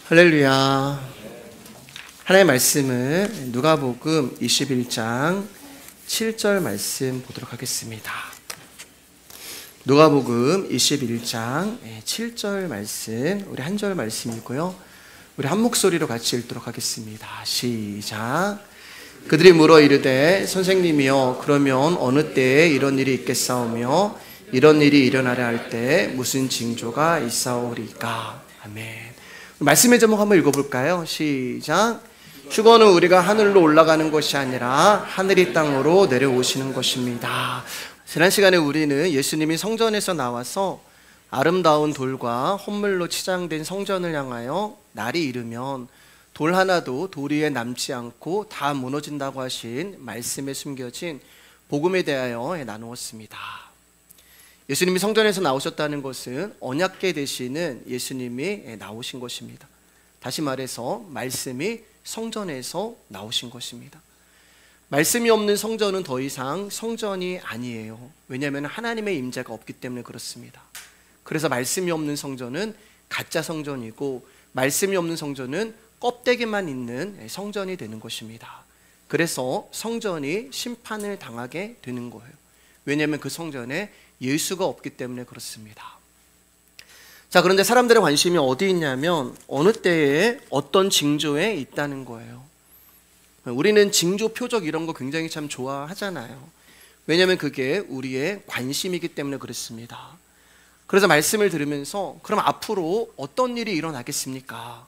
할렐루야. 하나님의 말씀은 누가복음 21장 7절 말씀 보도록 하겠습니다. 누가복음 21장 7절 말씀, 우리 한 절 말씀이고요. 우리 한 목소리로 같이 읽도록 하겠습니다. 시작. 그들이 물어 이르되 선생님이여 그러면 어느 때에 이런 일이 있겠사오며 이런 일이 일어나려 할 때 무슨 징조가 있사오리까. 아멘. 말씀의 제목 한번 읽어볼까요? 시작. 휴거는 우리가 하늘로 올라가는 것이 아니라 하늘이 땅으로 내려오시는 것입니다. 지난 시간에 우리는 예수님이 성전에서 나와서 아름다운 돌과 헌물로 치장된 성전을 향하여 날이 이르면 돌 하나도 돌 위에 남지 않고 다 무너진다고 하신 말씀에 숨겨진 복음에 대하여 나누었습니다. 예수님이 성전에서 나오셨다는 것은 언약궤 되시는 예수님이 나오신 것입니다. 다시 말해서 말씀이 성전에서 나오신 것입니다. 말씀이 없는 성전은 더 이상 성전이 아니에요. 왜냐하면 하나님의 임재가 없기 때문에 그렇습니다. 그래서 말씀이 없는 성전은 가짜 성전이고 말씀이 없는 성전은 껍데기만 있는 성전이 되는 것입니다. 그래서 성전이 심판을 당하게 되는 거예요. 왜냐하면 그 성전에 예수가 없기 때문에 그렇습니다. 자, 그런데 사람들의 관심이 어디 있냐면 어느 때에 어떤 징조에 있다는 거예요. 우리는 징조, 표적 이런 거 굉장히 참 좋아하잖아요. 왜냐하면 그게 우리의 관심이기 때문에 그렇습니다. 그래서 말씀을 들으면서 그럼 앞으로 어떤 일이 일어나겠습니까?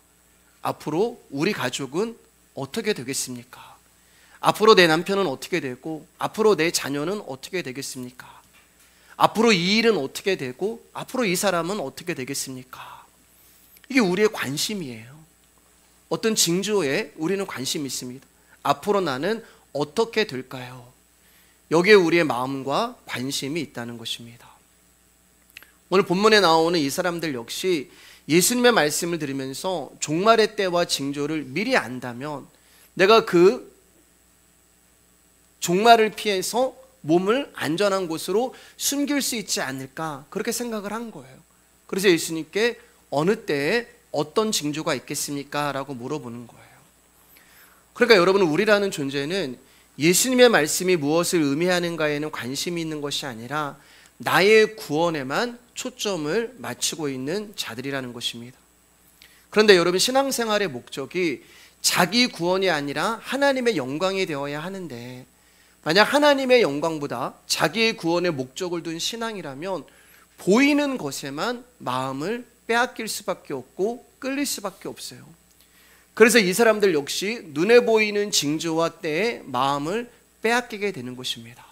앞으로 우리 가족은 어떻게 되겠습니까? 앞으로 내 남편은 어떻게 되고 앞으로 내 자녀는 어떻게 되겠습니까? 앞으로 이 일은 어떻게 되고 앞으로 이 사람은 어떻게 되겠습니까? 이게 우리의 관심이에요. 어떤 징조에 우리는 관심이 있습니다. 앞으로 나는 어떻게 될까요? 여기에 우리의 마음과 관심이 있다는 것입니다. 오늘 본문에 나오는 이 사람들 역시 예수님의 말씀을 들으면서 종말의 때와 징조를 미리 안다면 내가 그 종말을 피해서 몸을 안전한 곳으로 숨길 수 있지 않을까, 그렇게 생각을 한 거예요. 그래서 예수님께 어느 때에 어떤 징조가 있겠습니까? 라고 물어보는 거예요. 그러니까 여러분, 우리라는 존재는 예수님의 말씀이 무엇을 의미하는가에는 관심이 있는 것이 아니라 나의 구원에만 초점을 맞추고 있는 자들이라는 것입니다. 그런데 여러분, 신앙생활의 목적이 자기 구원이 아니라 하나님의 영광이 되어야 하는데, 만약 하나님의 영광보다 자기의 구원의 목적을 둔 신앙이라면 보이는 것에만 마음을 빼앗길 수밖에 없고 끌릴 수밖에 없어요. 그래서 이 사람들 역시 눈에 보이는 징조와 때에 마음을 빼앗기게 되는 것입니다.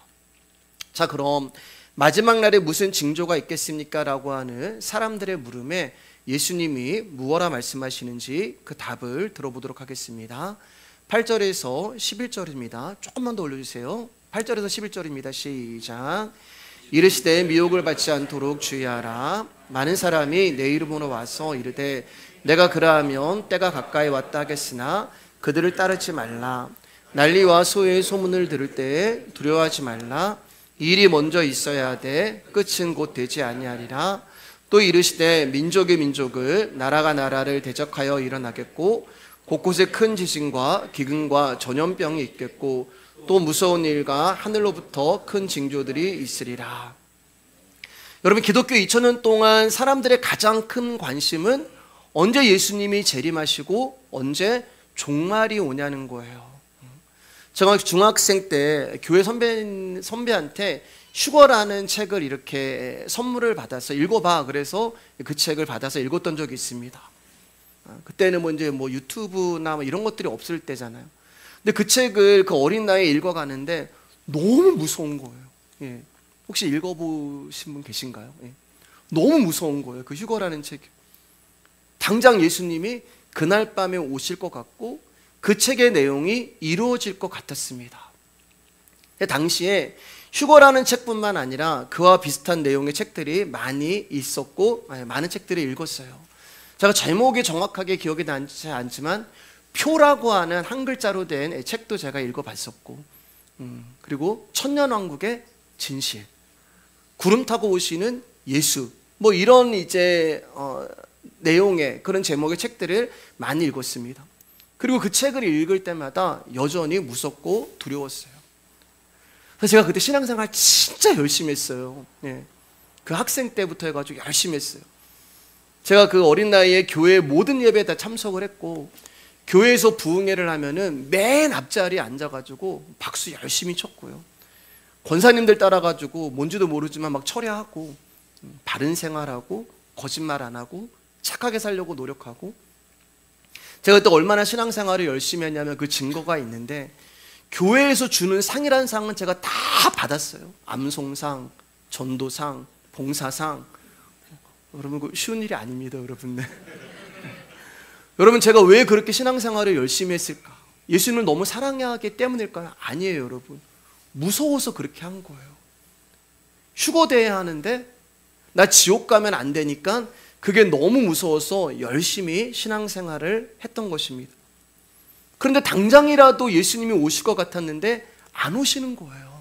자, 그럼 마지막 날에 무슨 징조가 있겠습니까? 라고 하는 사람들의 물음에 예수님이 무엇라 말씀하시는지 그 답을 들어보도록 하겠습니다. 8절에서 11절입니다. 조금만 더 올려주세요. 8절에서 11절입니다. 시작. 이르시되 미혹을 받지 않도록 주의하라. 많은 사람이 내 이름으로 와서 이르되 내가 그러하면 때가 가까이 왔다 하겠으나 그들을 따르지 말라. 난리와 소의 소문을 들을 때에 두려워하지 말라. 이 일이 먼저 있어야 하되 끝은 곧 되지 아니하리라. 또 이르시되 민족이 민족을 나라가 나라를 대적하여 일어나겠고 곳곳에 큰 지진과 기근과 전염병이 있겠고 또 무서운 일과 하늘로부터 큰 징조들이 있으리라. 여러분, 기독교 2000년 동안 사람들의 가장 큰 관심은 언제 예수님이 재림하시고 언제 종말이 오냐는 거예요. 제가 중학생 때 교회 선배한테 휴거라는 책을 이렇게 선물을 받아서 읽어봐, 그래서 그 책을 받아서 읽었던 적이 있습니다. 그때는 뭐 유튜브나 이런 것들이 없을 때잖아요. 근데 그 책을 그 어린 나이에 읽어가는데 너무 무서운 거예요. 예. 혹시 읽어보신 분 계신가요? 예. 너무 무서운 거예요. 그 휴거라는 책이. 당장 예수님이 그날 밤에 오실 것 같고 그 책의 내용이 이루어질 것 같았습니다. 당시에 휴거라는 책뿐만 아니라 그와 비슷한 내용의 책들이 많이 있었고 많은 책들을 읽었어요. 제가 제목이 정확하게 기억이 나지 않지만 표라고 하는 한 글자로 된 책도 제가 읽어봤었고, 그리고 천년왕국의 진실, 구름 타고 오시는 예수, 뭐 이런 이제 내용의 그런 제목의 책들을 많이 읽었습니다. 그리고 그 책을 읽을 때마다 여전히 무섭고 두려웠어요. 그래서 제가 그때 신앙생활 진짜 열심히 했어요. 예. 그 학생 때부터 해가지고 열심히 했어요. 제가 그 어린 나이에 교회 모든 예배에 다 참석을 했고, 교회에서 부흥회를 하면은 맨 앞자리에 앉아가지고 박수 열심히 쳤고요. 권사님들 따라가지고 뭔지도 모르지만 막 철야하고, 바른 생활하고, 거짓말 안 하고, 착하게 살려고 노력하고. 제가 그때 얼마나 신앙생활을 열심히 했냐면 그 증거가 있는데, 교회에서 주는 상이라는 상은 제가 다 받았어요. 암송상, 전도상, 봉사상. 여러분 그 쉬운 일이 아닙니다, 여러분. 여러분, 제가 왜 그렇게 신앙생활을 열심히 했을까? 예수님을 너무 사랑하기 때문일까요? 아니에요, 여러분. 무서워서 그렇게 한 거예요. 휴거돼야 하는데 나 지옥 가면 안 되니까 그게 너무 무서워서 열심히 신앙생활을 했던 것입니다. 그런데 당장이라도 예수님이 오실 것 같았는데 안 오시는 거예요.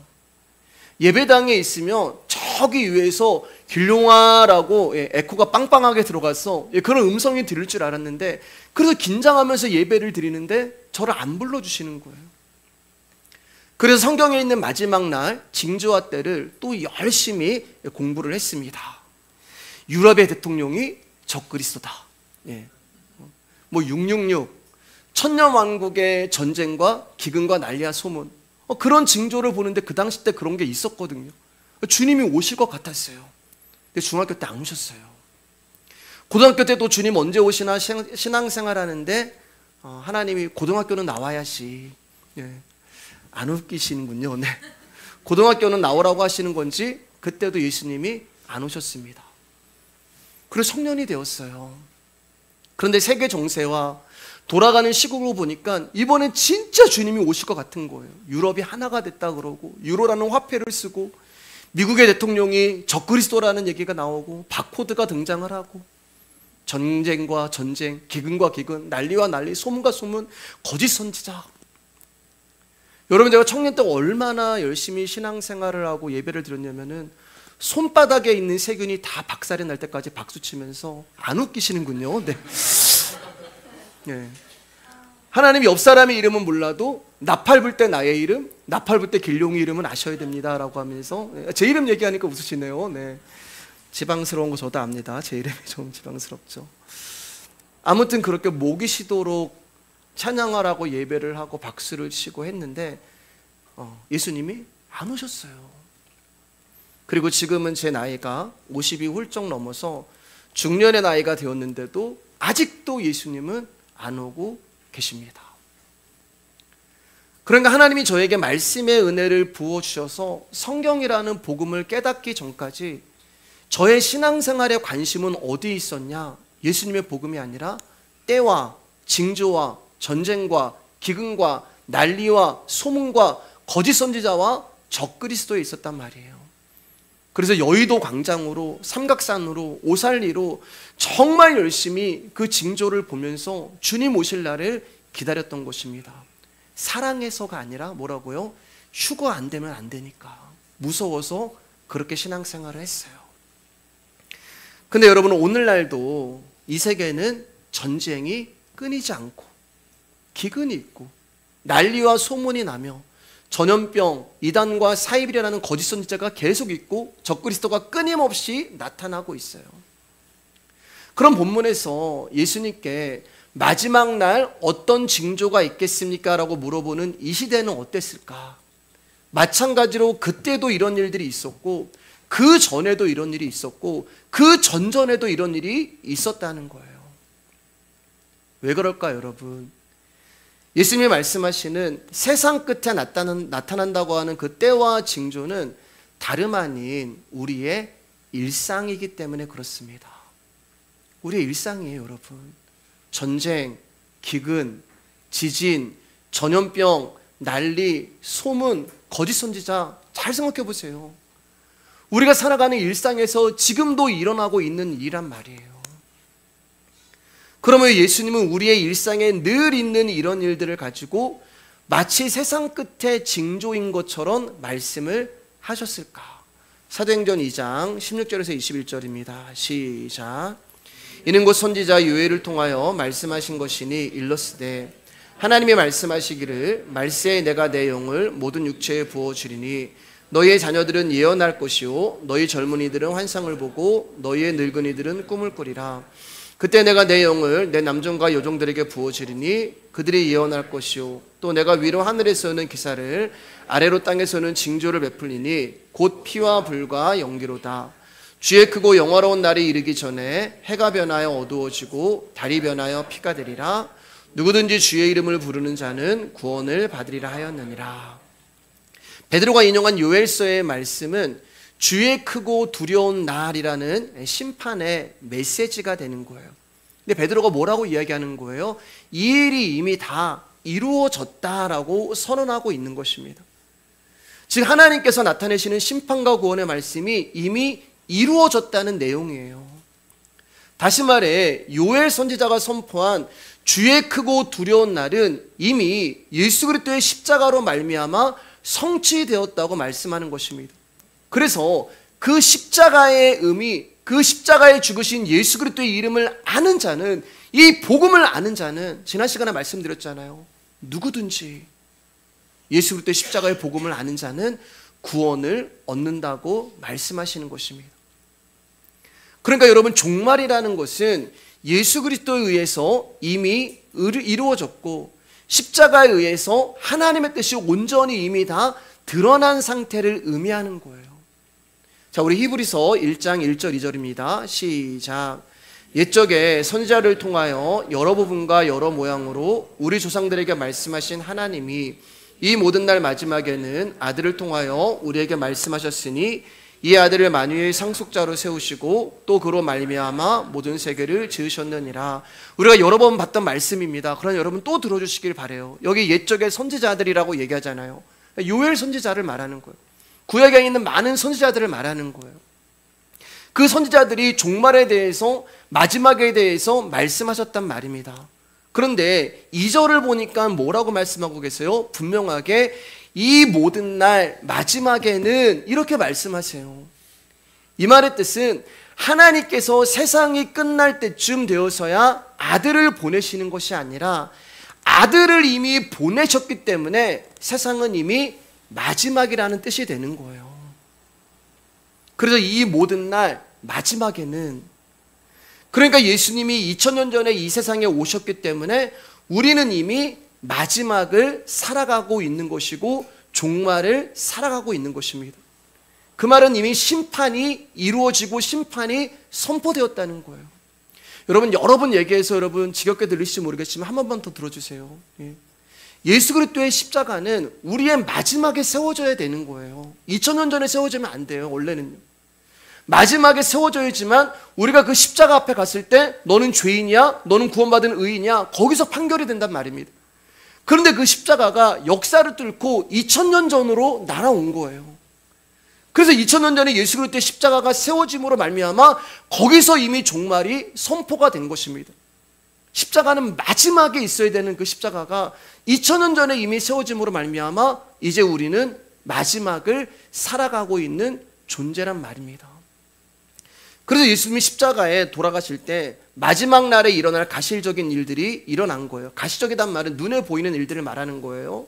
예배당에 있으면 저기 위에서 길룡아라고 에코가 빵빵하게 들어가서 그런 음성이 들릴 줄 알았는데, 그래서 긴장하면서 예배를 드리는데 저를 안 불러주시는 거예요. 그래서 성경에 있는 마지막 날 징조와 때를 또 열심히 공부를 했습니다. 유럽의 대통령이 적그리스도다. 뭐 666, 천년왕국의 전쟁과 기근과 난리와 소문, 그런 징조를 보는데 그 당시 때 그런 게 있었거든요. 주님이 오실 것 같았어요. 근데 중학교 때 안 오셨어요. 고등학교 때도 주님 언제 오시나 신앙생활 하는데 하나님이 고등학교는 나와야지. 안 웃기시는군요. 네. 고등학교는 나오라고 하시는 건지 그때도 예수님이 안 오셨습니다. 그래서 청년이 되었어요. 그런데 세계 정세와 돌아가는 시국으로 보니까 이번엔 진짜 주님이 오실 것 같은 거예요. 유럽이 하나가 됐다 그러고, 유로라는 화폐를 쓰고, 미국의 대통령이 적그리스도라는 얘기가 나오고, 바코드가 등장을 하고, 전쟁과 전쟁, 기근과 기근, 난리와 난리, 소문과 소문, 거짓 선지자. 여러분, 제가 청년 때 얼마나 열심히 신앙생활을 하고 예배를 드렸냐면은 손바닥에 있는 세균이 다 박살이 날 때까지 박수 치면서. 안 웃기시는군요. 네. 하나님 옆 사람의 이름은 몰라도 나팔 불 때 나의 이름, 나팔 불 때 길룡이 이름은 아셔야 됩니다 라고 하면서. 제 이름 얘기하니까 웃으시네요. 네. 지방스러운 거 저도 압니다. 제 이름이 좀 지방스럽죠. 아무튼 그렇게 목이 쉬도록 찬양하라고 예배를 하고 박수를 치고 했는데 예수님이 안 오셨어요. 그리고 지금은 제 나이가 50이 훌쩍 넘어서 중년의 나이가 되었는데도 아직도 예수님은 안 오고 계십니다. 그러니까 하나님이 저에게 말씀의 은혜를 부어주셔서 성경이라는 복음을 깨닫기 전까지 저의 신앙생활의 관심은 어디에 있었냐? 예수님의 복음이 아니라 때와 징조와 전쟁과 기근과 난리와 소문과 거짓 선지자와 적그리스도에 있었단 말이에요. 그래서 여의도 광장으로, 삼각산으로, 오살리로 정말 열심히 그 징조를 보면서 주님 오실 날을 기다렸던 것입니다. 사랑해서가 아니라 뭐라고요? 휴거 안 되면 안 되니까 무서워서 그렇게 신앙생활을 했어요. 근데 여러분, 오늘날도 이 세계는 전쟁이 끊이지 않고 기근이 있고 난리와 소문이 나며 전염병, 이단과 사이비라는 거짓 선지자가 계속 있고 적그리스도가 끊임없이 나타나고 있어요. 그런 본문에서 예수님께 마지막 날 어떤 징조가 있겠습니까? 라고 물어보는 이 시대는 어땠을까? 마찬가지로 그때도 이런 일들이 있었고, 그 전에도 이런 일이 있었고, 그 전전에도 이런 일이 있었다는 거예요. 왜 그럴까요, 여러분? 예수님이 말씀하시는 세상 끝에 나타난다고 하는 그 때와 징조는 다름 아닌 우리의 일상이기 때문에 그렇습니다. 우리의 일상이에요, 여러분. 전쟁, 기근, 지진, 전염병, 난리, 소문, 거짓 선지자, 잘 생각해 보세요. 우리가 살아가는 일상에서 지금도 일어나고 있는 일이란 말이에요. 그러면 예수님은 우리의 일상에 늘 있는 이런 일들을 가지고 마치 세상 끝의 징조인 것처럼 말씀을 하셨을까? 사도행전 2장 16절에서 21절입니다. 시작. 이는 곧 선지자 요엘을 통하여 말씀하신 것이니 일렀으되 하나님이 말씀하시기를 말세에 내가 내 영을 모든 육체에 부어주리니 너희의 자녀들은 예언할 것이요 너희 젊은이들은 환상을 보고 너희의 늙은이들은 꿈을 꾸리라. 그때 내가 내 영을 내 남종과 여종들에게 부어주리니 그들이 예언할 것이요 또 내가 위로 하늘에서는 기사를 아래로 땅에서는 징조를 베풀리니 곧 피와 불과 연기로다. 주의 크고 영화로운 날이 이르기 전에 해가 변하여 어두워지고 달이 변하여 피가 되리라. 누구든지 주의 이름을 부르는 자는 구원을 받으리라 하였느니라. 베드로가 인용한 요엘서의 말씀은 주의 크고 두려운 날이라는 심판의 메시지가 되는 거예요. 근데 베드로가 뭐라고 이야기하는 거예요? 이 일이 이미 다 이루어졌다라고 선언하고 있는 것입니다. 즉 하나님께서 나타내시는 심판과 구원의 말씀이 이미 이루어졌다는 내용이에요. 다시 말해 요엘 선지자가 선포한 주의 크고 두려운 날은 이미 예수 그리스도의 십자가로 말미암아 성취되었다고 말씀하는 것입니다. 그래서 그 십자가의 의미, 그 십자가에 죽으신 예수 그리스도의 이름을 아는 자는, 이 복음을 아는 자는 지난 시간에 말씀드렸잖아요. 누구든지 예수 그리스도의 십자가의 복음을 아는 자는 구원을 얻는다고 말씀하시는 것입니다. 그러니까 여러분 종말이라는 것은 예수 그리스도에 의해서 이미 이루어졌고 십자가에 의해서 하나님의 뜻이 온전히 이미 다 드러난 상태를 의미하는 거예요. 자, 우리 히브리서 1장 1절 2절입니다. 시작. 옛적에 선지자를 통하여 여러 부분과 여러 모양으로 우리 조상들에게 말씀하신 하나님이 이 모든 날 마지막에는 아들을 통하여 우리에게 말씀하셨으니 이 아들을 만유의 상속자로 세우시고 또 그로 말미암아 모든 세계를 지으셨느니라. 우리가 여러 번 봤던 말씀입니다. 그러나 여러분 또 들어주시길 바라요. 여기 옛적의 선지자들이라고 얘기하잖아요. 요엘 선지자를 말하는 거예요. 구약에 있는 많은 선지자들을 말하는 거예요. 그 선지자들이 종말에 대해서, 마지막에 대해서 말씀하셨단 말입니다. 그런데 2절을 보니까 뭐라고 말씀하고 계세요? 분명하게 이 모든 날 마지막에는 이렇게 말씀하세요. 이 말의 뜻은 하나님께서 세상이 끝날 때쯤 되어서야 아들을 보내시는 것이 아니라 아들을 이미 보내셨기 때문에 세상은 이미 마지막이라는 뜻이 되는 거예요. 그래서 이 모든 날 마지막에는, 그러니까 예수님이 2000년 전에 이 세상에 오셨기 때문에 우리는 이미 마지막을 살아가고 있는 것이고 종말을 살아가고 있는 것입니다. 그 말은 이미 심판이 이루어지고 심판이 선포되었다는 거예요. 여러분 여러 번 얘기해서 여러분 지겹게 들리실지 모르겠지만 한 번만 더 들어주세요. 예수 그리스도의 십자가는 우리의 마지막에 세워져야 되는 거예요. 2000년 전에 세워지면 안 돼요. 원래는요. 마지막에 세워져야지만 우리가 그 십자가 앞에 갔을 때 너는 죄인이야? 너는 구원받은 의인이야? 거기서 판결이 된단 말입니다. 그런데 그 십자가가 역사를 뚫고 2000년 전으로 날아온 거예요. 그래서 2000년 전에 예수 그리스도의 십자가가 세워짐으로 말미암아 거기서 이미 종말이 선포가 된 것입니다. 십자가는 마지막에 있어야 되는 그 십자가가 2000년 전에 이미 세워짐으로 말미암아 이제 우리는 마지막을 살아가고 있는 존재란 말입니다. 그래서 예수님이 십자가에 돌아가실 때 마지막 날에 일어날 가시적인 일들이 일어난 거예요. 가시적이란 말은 눈에 보이는 일들을 말하는 거예요.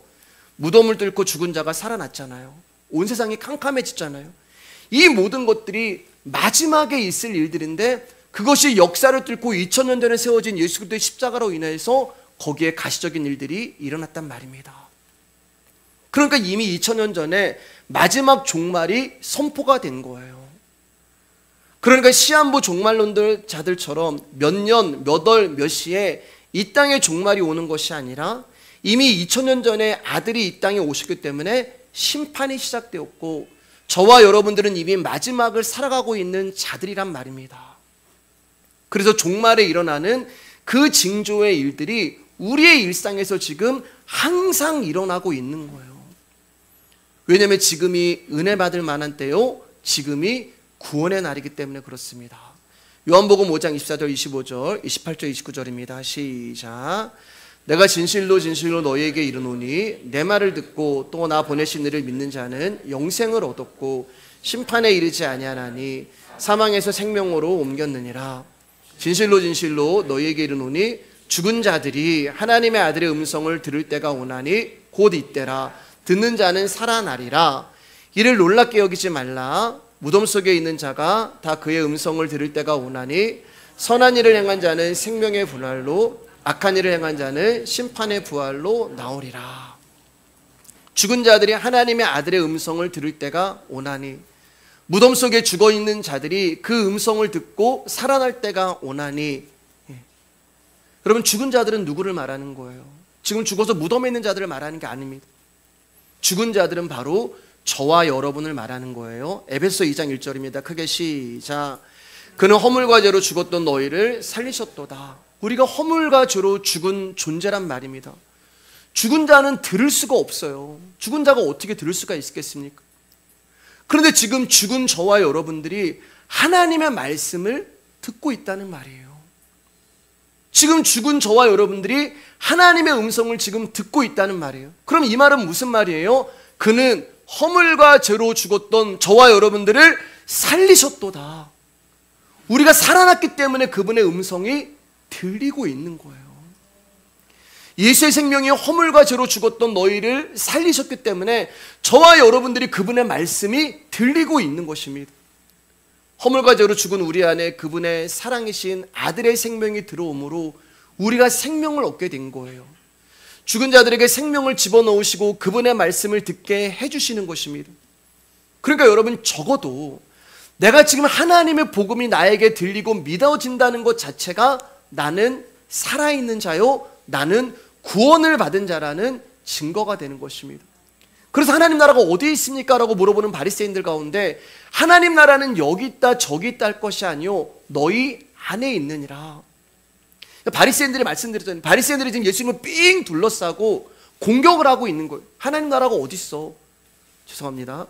무덤을 뚫고 죽은 자가 살아났잖아요. 온 세상이 캄캄해졌잖아요. 이 모든 것들이 마지막에 있을 일들인데 그것이 역사를 뚫고 2000년 전에 세워진 예수 그리스도의 십자가로 인해서 거기에 가시적인 일들이 일어났단 말입니다. 그러니까 이미 2000년 전에 마지막 종말이 선포가 된 거예요. 그러니까 시한부 종말론자들처럼 몇 년, 몇 월, 몇 시에 이 땅에 종말이 오는 것이 아니라 이미 2000년 전에 아들이 이 땅에 오셨기 때문에 심판이 시작되었고 저와 여러분들은 이미 마지막을 살아가고 있는 자들이란 말입니다. 그래서 종말에 일어나는 그 징조의 일들이 우리의 일상에서 지금 항상 일어나고 있는 거예요. 왜냐하면 지금이 은혜 받을 만한 때요, 지금이 구원의 날이기 때문에 그렇습니다. 요한복음 5장 24절 25절 28절 29절입니다. 시작. 내가 진실로 진실로 너희에게 이르노니 내 말을 듣고 또 나 보내신 이를 믿는 자는 영생을 얻었고 심판에 이르지 아니하나니 사망에서 생명으로 옮겼느니라. 진실로 진실로 너희에게 이르노니 죽은 자들이 하나님의 아들의 음성을 들을 때가 오나니 곧 이때라. 듣는 자는 살아나리라. 이를 놀랍게 여기지 말라. 무덤 속에 있는 자가 다 그의 음성을 들을 때가 오나니 선한 일을 행한 자는 생명의 분할로 악한 일을 행한 자는 심판의 부활로 나오리라. 죽은 자들이 하나님의 아들의 음성을 들을 때가 오나니, 무덤 속에 죽어있는 자들이 그 음성을 듣고 살아날 때가 오나니. 여러분, 죽은 자들은 누구를 말하는 거예요? 지금 죽어서 무덤에 있는 자들을 말하는 게 아닙니다. 죽은 자들은 바로 저와 여러분을 말하는 거예요. 에베소 2장 1절입니다. 크게 시작. 그는 허물과 죄로 죽었던 너희를 살리셨도다. 우리가 허물과 죄로 죽은 존재란 말입니다. 죽은 자는 들을 수가 없어요. 죽은 자가 어떻게 들을 수가 있겠습니까? 그런데 지금 죽은 저와 여러분들이 하나님의 말씀을 듣고 있다는 말이에요. 지금 죽은 저와 여러분들이 하나님의 음성을 지금 듣고 있다는 말이에요. 그럼 이 말은 무슨 말이에요? 그는 허물과 죄로 죽었던 저와 여러분들을 살리셨도다. 우리가 살아났기 때문에 그분의 음성이 들리고 있는 거예요. 예수의 생명이 허물과 죄로 죽었던 너희를 살리셨기 때문에 저와 여러분들이 그분의 말씀이 들리고 있는 것입니다. 허물과 죄로 죽은 우리 안에 그분의 사랑이신 아들의 생명이 들어오므로 우리가 생명을 얻게 된 거예요. 죽은 자들에게 생명을 집어넣으시고 그분의 말씀을 듣게 해주시는 것입니다. 그러니까 여러분, 적어도 내가 지금 하나님의 복음이 나에게 들리고 믿어진다는 것 자체가 나는 살아있는 자요, 나는 구원을 받은 자라는 증거가 되는 것입니다. 그래서 하나님 나라가 어디에 있습니까? 라고 물어보는 바리새인들 가운데 하나님 나라는 여기 있다 저기 있다 할 것이 아니요 너희 안에 있느니라. 바리새인들이 말씀드렸잖아요. 바리새인들이 지금 예수님을 삥 둘러싸고 공격을 하고 있는 거예요. 하나님 나라가 어디 있어? 죄송합니다.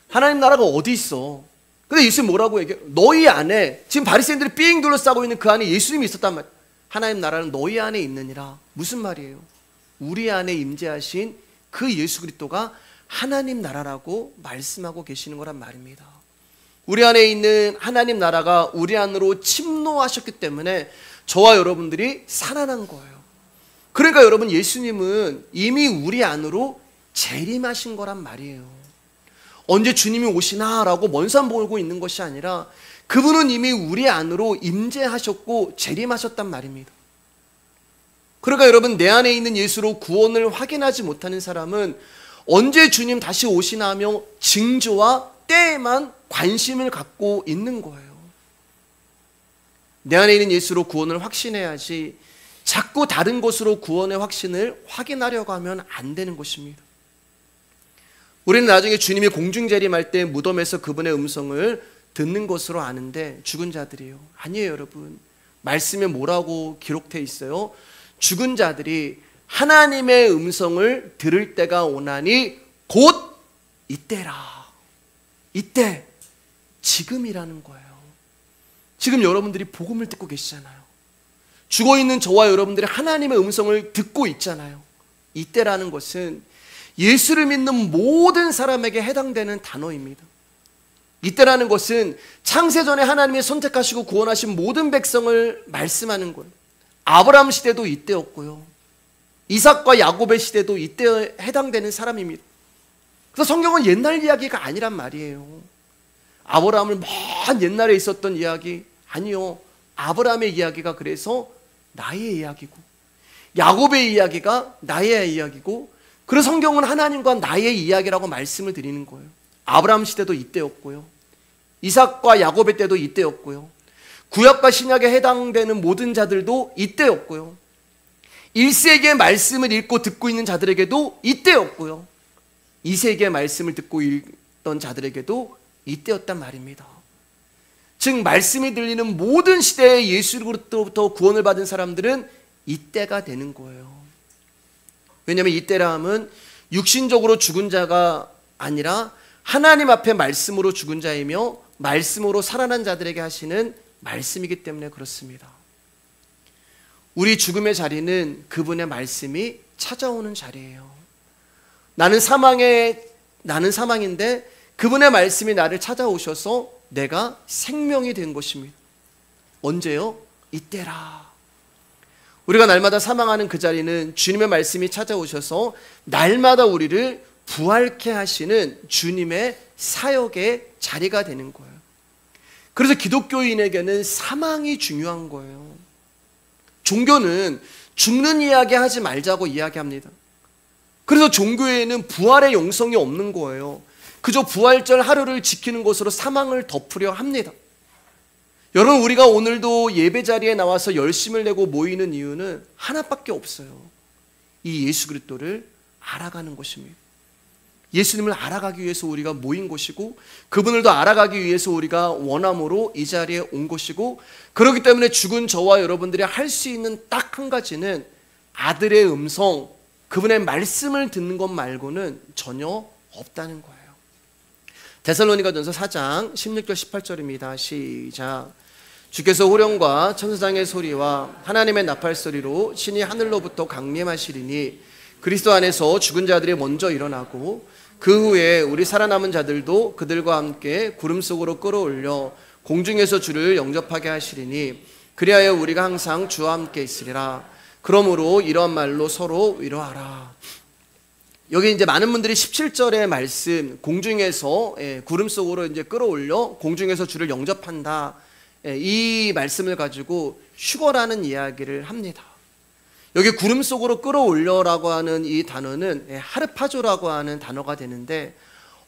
하나님 나라가 어디 있어? 근데 예수님 뭐라고 얘기해요? 너희 안에, 지금 바리새인들이 삥 둘러싸고 있는 그 안에 예수님이 있었단 말이에요. 하나님 나라는 너희 안에 있느니라. 무슨 말이에요? 우리 안에 임재하신 그 예수 그리스도가 하나님 나라라고 말씀하고 계시는 거란 말입니다. 우리 안에 있는 하나님 나라가 우리 안으로 침노하셨기 때문에 저와 여러분들이 살아난 거예요. 그러니까 여러분, 예수님은 이미 우리 안으로 재림하신 거란 말이에요. 언제 주님이 오시나 라고 먼 산 보고 있는 것이 아니라 그분은 이미 우리 안으로 임재하셨고 재림하셨단 말입니다. 그러니까 여러분, 내 안에 있는 예수로 구원을 확인하지 못하는 사람은 언제 주님 다시 오시나 하며 징조와 때에만 관심을 갖고 있는 거예요. 내 안에 있는 예수로 구원을 확신해야지 자꾸 다른 것으로 구원의 확신을 확인하려고 하면 안 되는 것입니다. 우리는 나중에 주님이 공중재림할 때 무덤에서 그분의 음성을 듣는 것으로 아는데 죽은 자들이요. 아니에요, 여러분. 말씀에 뭐라고 기록되어 있어요? 죽은 자들이 하나님의 음성을 들을 때가 오나니 곧 이때라. 이때, 지금이라는 거예요. 지금 여러분들이 복음을 듣고 계시잖아요. 죽어있는 저와 여러분들이 하나님의 음성을 듣고 있잖아요. 이때라는 것은 예수를 믿는 모든 사람에게 해당되는 단어입니다. 이때라는 것은 창세전에 하나님이 선택하시고 구원하신 모든 백성을 말씀하는 거예요. 아브라함 시대도 이때였고요, 이삭과 야곱의 시대도 이때에 해당되는 사람입니다. 그래서 성경은 옛날 이야기가 아니란 말이에요. 아브라함을 먼 옛날에 있었던 이야기 아니요, 아브라함의 이야기가 그래서 나의 이야기고 야곱의 이야기가 나의 이야기고, 그래서 성경은 하나님과 나의 이야기라고 말씀을 드리는 거예요. 아브라함 시대도 이때였고요, 이삭과 야곱의 때도 이때였고요, 구약과 신약에 해당되는 모든 자들도 이때였고요, 1세기의 말씀을 읽고 듣고 있는 자들에게도 이때였고요, 2세기의 말씀을 듣고 읽던 자들에게도 이때였단 말입니다. 즉 말씀이 들리는 모든 시대에 예수로부터 구원을 받은 사람들은 이때가 되는 거예요. 왜냐하면 이때라 함은 육신적으로 죽은 자가 아니라 하나님 앞에 말씀으로 죽은 자이며 말씀으로 살아난 자들에게 하시는 말씀이기 때문에 그렇습니다. 우리 죽음의 자리는 그분의 말씀이 찾아오는 자리예요. 나는 사망인데 그분의 말씀이 나를 찾아오셔서 내가 생명이 된 것입니다. 언제요? 이때라. 우리가 날마다 사망하는 그 자리는 주님의 말씀이 찾아오셔서 날마다 우리를 부활케 하시는 주님의 사역의 자리가 되는 거예요. 그래서 기독교인에게는 사망이 중요한 거예요. 종교는 죽는 이야기 하지 말자고 이야기합니다. 그래서 종교에는 부활의 영성이 없는 거예요. 그저 부활절 하루를 지키는 것으로 사망을 덮으려 합니다. 여러분, 우리가 오늘도 예배 자리에 나와서 열심을 내고 모이는 이유는 하나밖에 없어요. 이 예수 그리스도를 알아가는 것입니다. 예수님을 알아가기 위해서 우리가 모인 것이고, 그분을 더 알아가기 위해서 우리가 원함으로 이 자리에 온 것이고, 그렇기 때문에 죽은 저와 여러분들이 할 수 있는 딱 한 가지는 아들의 음성, 그분의 말씀을 듣는 것 말고는 전혀 없다는 거예요. 데살로니가전서 4장 16절 18절입니다. 시작. 주께서 호령과 천사장의 소리와 하나님의 나팔 소리로 신이 하늘로부터 강림하시리니 그리스도 안에서 죽은 자들이 먼저 일어나고 그 후에 우리 살아남은 자들도 그들과 함께 구름 속으로 끌어올려 공중에서 주를 영접하게 하시리니 그리하여 우리가 항상 주와 함께 있으리라. 그러므로 이러한 말로 서로 위로하라. 여기 이제 많은 분들이 17절의 말씀, 공중에서 구름 속으로 이제 끌어올려 공중에서 주를 영접한다, 이 말씀을 가지고 휴거라는 이야기를 합니다. 여기 구름 속으로 끌어올려라고 하는 이 단어는 하르파조라고 하는 단어가 되는데,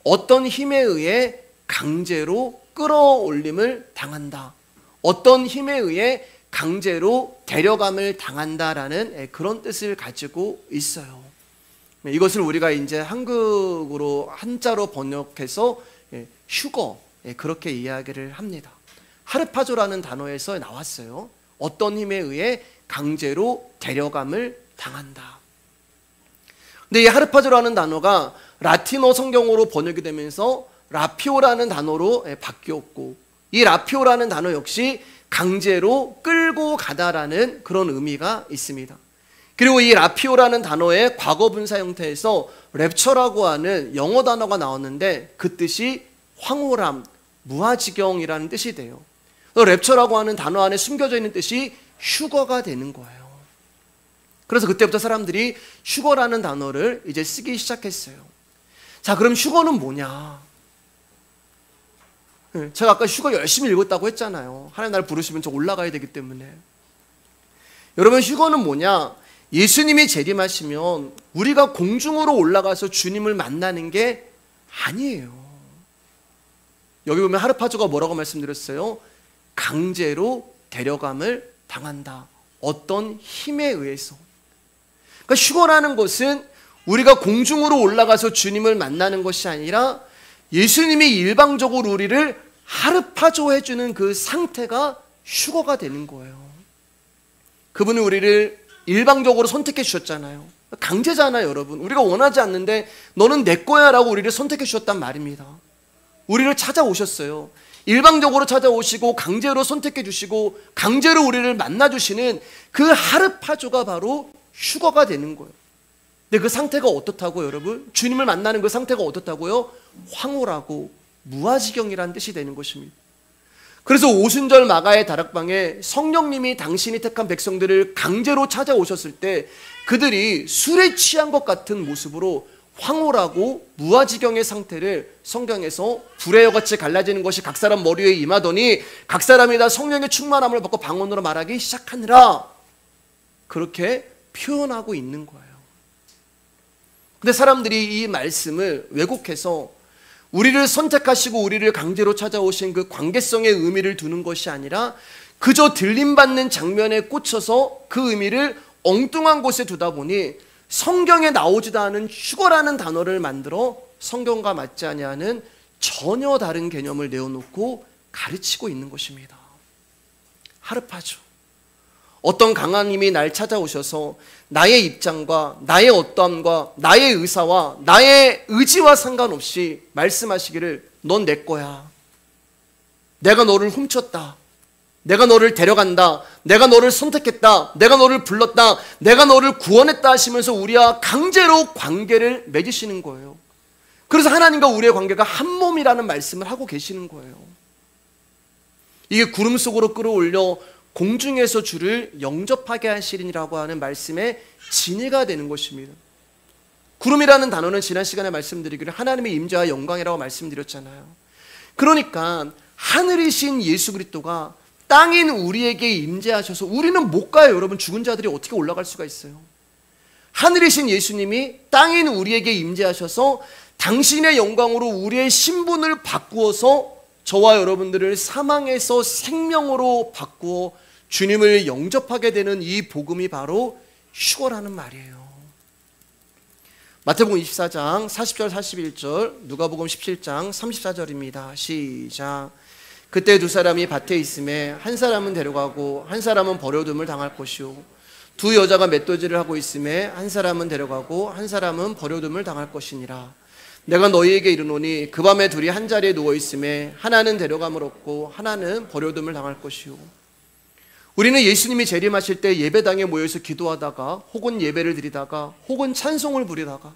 어떤 힘에 의해 강제로 끌어올림을 당한다, 어떤 힘에 의해 강제로 데려감을 당한다라는 그런 뜻을 가지고 있어요. 이것을 우리가 이제 한국어로 한자로 번역해서 휴거, 그렇게 이야기를 합니다. 하르파조라는 단어에서 나왔어요. 어떤 힘에 의해 강제로 데려감을 당한다. 근데 이 하르파조라는 단어가 라틴어 성경어로 번역이 되면서 라피오라는 단어로 바뀌었고, 이 라피오라는 단어 역시 강제로 끌고 가다라는 그런 의미가 있습니다. 그리고 이 라피오라는 단어의 과거 분사 형태에서 랩처라고 하는 영어 단어가 나왔는데, 그 뜻이 황홀함, 무아지경이라는 뜻이 돼요. 랩처라고 하는 단어 안에 숨겨져 있는 뜻이 휴거가 되는 거예요. 그래서 그때부터 사람들이 휴거라는 단어를 이제 쓰기 시작했어요. 자, 그럼 휴거는 뭐냐? 제가 아까 휴거 열심히 읽었다고 했잖아요. 하나님 날 부르시면 저 올라가야 되기 때문에. 여러분, 휴거는 뭐냐? 예수님이 재림하시면 우리가 공중으로 올라가서 주님을 만나는 게 아니에요. 여기 보면 하르파조가 뭐라고 말씀드렸어요? 강제로 데려감을 당한다. 어떤 힘에 의해서. 그러니까 휴거라는 것은 우리가 공중으로 올라가서 주님을 만나는 것이 아니라 예수님이 일방적으로 우리를 하르파조해주는 그 상태가 휴거가 되는 거예요. 그분은 우리를 일방적으로 선택해 주셨잖아요. 강제잖아요, 여러분. 우리가 원하지 않는데 너는 내 거야 라고 우리를 선택해 주셨단 말입니다. 우리를 찾아오셨어요. 일방적으로 찾아오시고 강제로 선택해 주시고 강제로 우리를 만나주시는 그 하르파조가 바로 휴거가 되는 거예요. 근데 그 상태가 어떻다고요, 여러분? 주님을 만나는 그 상태가 어떻다고요? 황홀하고 무아지경이라는 뜻이 되는 것입니다. 그래서 오순절 마가의 다락방에 성령님이 당신이 택한 백성들을 강제로 찾아오셨을 때 그들이 술에 취한 것 같은 모습으로 황홀하고 무아지경의 상태를 성경에서 불의 여같이 갈라지는 것이 각 사람 머리에 임하더니 각 사람이 다 성령의 충만함을 받고 방언으로 말하기 시작하느라, 그렇게 표현하고 있는 거예요. 근데 사람들이 이 말씀을 왜곡해서 우리를 선택하시고 우리를 강제로 찾아오신 그 관계성의 의미를 두는 것이 아니라 그저 들림받는 장면에 꽂혀서 그 의미를 엉뚱한 곳에 두다 보니 성경에 나오지도 않은 휴거라는 단어를 만들어 성경과 맞지 아니하는 전혀 다른 개념을 내어놓고 가르치고 있는 것입니다. 하르파조. 어떤 강한 힘이 날 찾아오셔서 나의 입장과 나의 어떠함과 나의 의사와 나의 의지와 상관없이 말씀하시기를 넌 내 거야. 내가 너를 훔쳤다. 내가 너를 데려간다. 내가 너를 선택했다. 내가 너를 불렀다. 내가 너를 구원했다 하시면서 우리와 강제로 관계를 맺으시는 거예요. 그래서 하나님과 우리의 관계가 한 몸이라는 말씀을 하고 계시는 거예요. 이게 구름 속으로 끌어올려 공중에서 주를 영접하게 하시리라고 하는 말씀의 진리가 되는 것입니다. 구름이라는 단어는 지난 시간에 말씀드리기를 하나님의 임재와 영광이라고 말씀드렸잖아요. 그러니까 하늘이신 예수 그리스도가 땅인 우리에게 임재하셔서 우리는 못 가요. 여러분, 죽은 자들이 어떻게 올라갈 수가 있어요? 하늘이신 예수님이 땅인 우리에게 임재하셔서 당신의 영광으로 우리의 신분을 바꾸어서 저와 여러분들을 사망에서 생명으로 바꾸어 주님을 영접하게 되는 이 복음이 바로 휴거라는 말이에요. 마태복음 24장 40절 41절, 누가복음 17장 34절입니다. 시작. 그때 두 사람이 밭에 있음에 한 사람은 데려가고 한 사람은 버려둠을 당할 것이요, 두 여자가 맷돌질을 하고 있음에 한 사람은 데려가고 한 사람은 버려둠을 당할 것이니라. 내가 너희에게 이르노니 그 밤에 둘이 한 자리에 누워 있음에 하나는 데려감을 얻고 하나는 버려둠을 당할 것이요. 우리는 예수님이 재림하실 때 예배당에 모여서 기도하다가 혹은 예배를 드리다가 혹은 찬송을 부리다가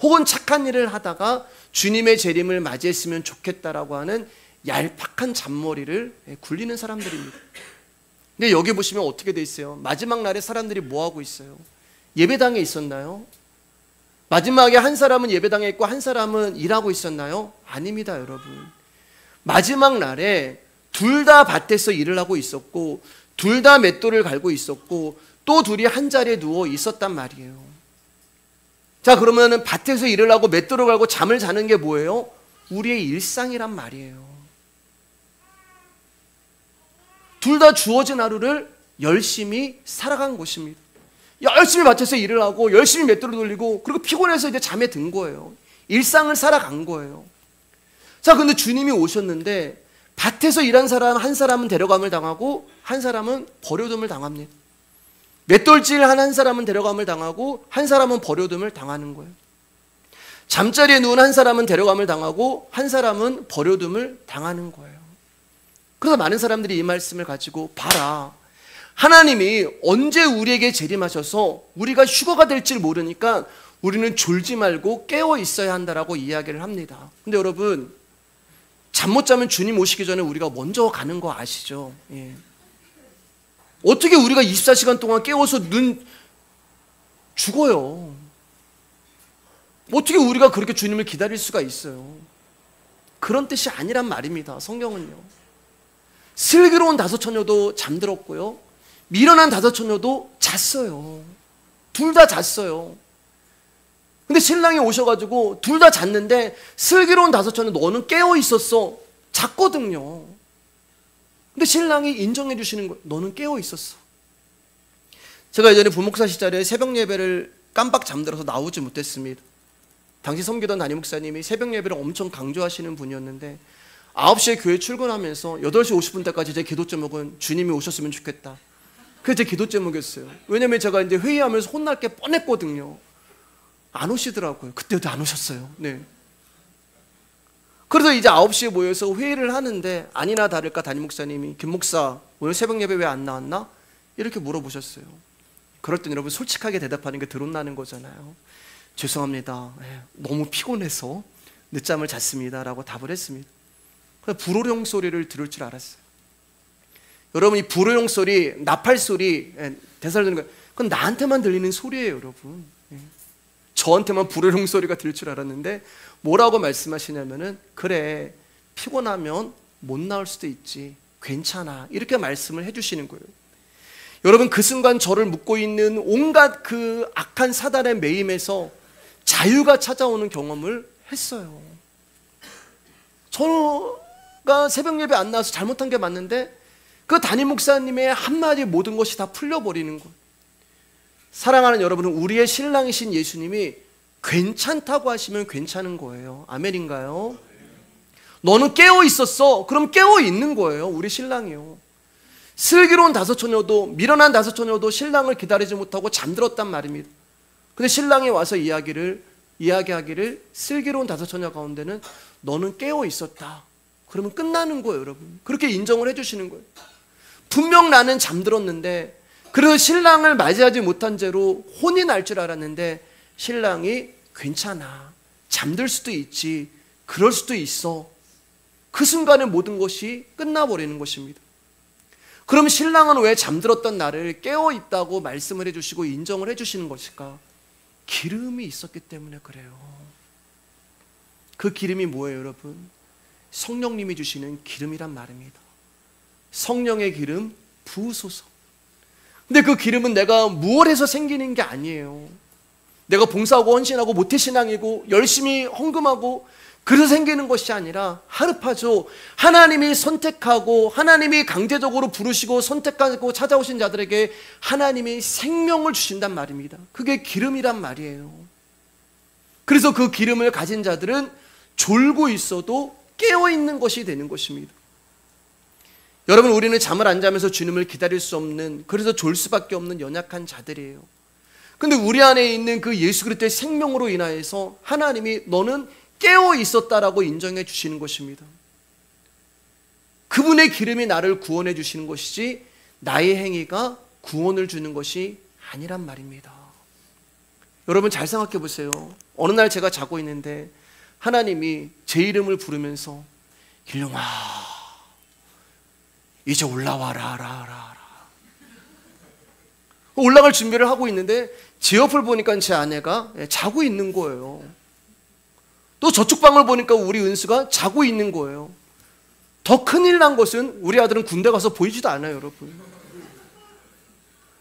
혹은 착한 일을 하다가 주님의 재림을 맞이했으면 좋겠다라고 하는 얄팍한 잔머리를 굴리는 사람들입니다. 근데 여기 보시면 어떻게 돼 있어요? 마지막 날에 사람들이 뭐 하고 있어요? 예배당에 있었나요? 마지막에 한 사람은 예배당에 있고 한 사람은 일하고 있었나요? 아닙니다, 여러분. 마지막 날에 둘 다 밭에서 일을 하고 있었고 둘 다 맷돌을 갈고 있었고 또 둘이 한 자리에 누워 있었단 말이에요. 자, 그러면은 밭에서 일을 하고 맷돌을 갈고 잠을 자는 게 뭐예요? 우리의 일상이란 말이에요. 둘 다 주어진 하루를 열심히 살아간 것입니다. 열심히 밭에서 일을 하고 열심히 맷돌을 돌리고 그리고 피곤해서 이제 잠에 든 거예요. 일상을 살아간 거예요. 자, 근데 주님이 오셨는데 밭에서 일한 사람 한 사람은 데려감을 당하고 한 사람은 버려둠을 당합니다. 맷돌질 한 사람은 데려감을 당하고 한 사람은 버려둠을 당하는 거예요. 잠자리에 누운 한 사람은 데려감을 당하고 한 사람은 버려둠을 당하는 거예요. 그래서 많은 사람들이 이 말씀을 가지고 봐라, 하나님이 언제 우리에게 재림하셔서 우리가 휴거가 될지 모르니까 우리는 졸지 말고 깨어 있어야 한다라고 이야기를 합니다. 근데 여러분, 잠 못 자면 주님 오시기 전에 우리가 먼저 가는 거 아시죠? 예. 어떻게 우리가 24시간 동안 깨워서 죽어요? 어떻게 우리가 그렇게 주님을 기다릴 수가 있어요? 그런 뜻이 아니란 말입니다. 성경은요. 슬기로운 다섯 처녀도 잠들었고요, 미련한 다섯 처녀도 잤어요. 둘 다 잤어요. 근데 신랑이 오셔가지고 둘 다 잤는데 슬기로운 다섯 처녀 너는 깨어 있었어. 잤거든요. 근데 신랑이 인정해 주시는 거예요. 너는 깨어 있었어. 제가 예전에 부목사 시절에 새벽 예배를 깜빡 잠들어서 나오지 못했습니다. 당시 섬기던 담임 목사님이 새벽 예배를 엄청 강조하시는 분이었는데 9시에 교회 출근하면서 8시 50분 때까지 제 기도 제목은 주님이 오셨으면 좋겠다. 그게 제 기도 제목이었어요. 왜냐면 제가 이제 회의하면서 혼날 게 뻔했거든요. 안 오시더라고요. 그때도 안 오셨어요. 네. 그래서 이제 9시에 모여서 회의를 하는데 아니나 다를까 담임 목사님이 김 목사 오늘 새벽 예배 왜 안 나왔나? 이렇게 물어보셨어요. 그럴 땐 여러분 솔직하게 대답하는 게 드론나는 거잖아요. 죄송합니다. 너무 피곤해서 늦잠을 잤습니다 라고 답을 했습니다. 불호령 소리를 들을 줄 알았어요. 여러분, 이 불호령 소리, 나팔 소리, 대사를 듣는 거, 그건 나한테만 들리는 소리예요, 여러분. 저한테만 불호령 소리가 들릴 줄 알았는데 뭐라고 말씀하시냐면은, 그래, 피곤하면 못 나올 수도 있지, 괜찮아, 이렇게 말씀을 해주시는 거예요. 여러분, 그 순간 저를 묶고 있는 온갖 그 악한 사단의 매임에서 자유가 찾아오는 경험을 했어요. 저가 새벽 예배 안 나와서 잘못한 게 맞는데 그 담임 목사님의 한마디 모든 것이 다 풀려버리는 거예요. 사랑하는 여러분은 우리의 신랑이신 예수님이 괜찮다고 하시면 괜찮은 거예요. 아멘인가요? 너는 깨어 있었어. 그럼 깨어 있는 거예요. 우리 신랑이요. 슬기로운 다섯 처녀도, 미련한 다섯 처녀도 신랑을 기다리지 못하고 잠들었단 말입니다. 근데 신랑이 와서 이야기하기를 슬기로운 다섯 처녀 가운데는 너는 깨어 있었다. 그러면 끝나는 거예요, 여러분. 그렇게 인정을 해주시는 거예요. 분명 나는 잠들었는데, 그래서 신랑을 맞이하지 못한 채로 혼이 날 줄 알았는데 신랑이 괜찮아, 잠들 수도 있지, 그럴 수도 있어. 그 순간에 모든 것이 끝나버리는 것입니다. 그럼 신랑은 왜 잠들었던 나를 깨어 있다고 말씀을 해주시고 인정을 해주시는 것일까? 기름이 있었기 때문에 그래요. 그 기름이 뭐예요, 여러분? 성령님이 주시는 기름이란 말입니다. 성령의 기름 부으소서. 근데 그 기름은 내가 무엇 해서 생기는 게 아니에요. 내가 봉사하고 헌신하고 모태신앙이고 열심히 헌금하고 그래서 생기는 것이 아니라 하르파죠. 하나님이 선택하고 하나님이 강제적으로 부르시고 선택하고 찾아오신 자들에게 하나님이 생명을 주신단 말입니다. 그게 기름이란 말이에요. 그래서 그 기름을 가진 자들은 졸고 있어도 깨어있는 것이 되는 것입니다. 여러분, 우리는 잠을 안 자면서 주님을 기다릴 수 없는, 그래서 졸 수밖에 없는 연약한 자들이에요. 근데 우리 안에 있는 그 예수 그리스도의 생명으로 인하여서 하나님이 너는 깨어 있었다라고 인정해 주시는 것입니다. 그분의 기름이 나를 구원해 주시는 것이지 나의 행위가 구원을 주는 것이 아니란 말입니다. 여러분, 잘 생각해 보세요. 어느 날 제가 자고 있는데 하나님이 제 이름을 부르면서 길룡아 이제 올라와라. 올라갈 준비를 하고 있는데 제 옆을 보니까 제 아내가 자고 있는 거예요. 또 저쪽 방을 보니까 우리 은수가 자고 있는 거예요. 더 큰일 난 것은 우리 아들은 군대 가서 보이지도 않아요, 여러분.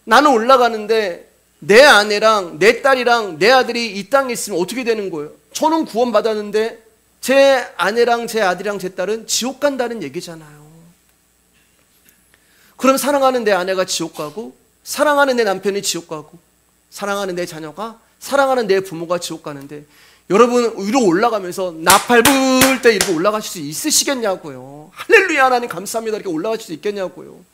나는 올라가는데 내 아내랑 내 딸이랑 내 아들이 이 땅에 있으면 어떻게 되는 거예요? 저는 구원받았는데 제 아내랑 제 아들이랑 제 딸은 지옥 간다는 얘기잖아요. 그럼 사랑하는 내 아내가 지옥 가고 사랑하는 내 남편이 지옥 가고 사랑하는 내 자녀가 사랑하는 내 부모가 지옥 가는데 여러분 위로 올라가면서 나팔 불 때 이렇게 올라가실 수 있으시겠냐고요. 할렐루야 하나님 감사합니다 이렇게 올라가실 수 있겠냐고요.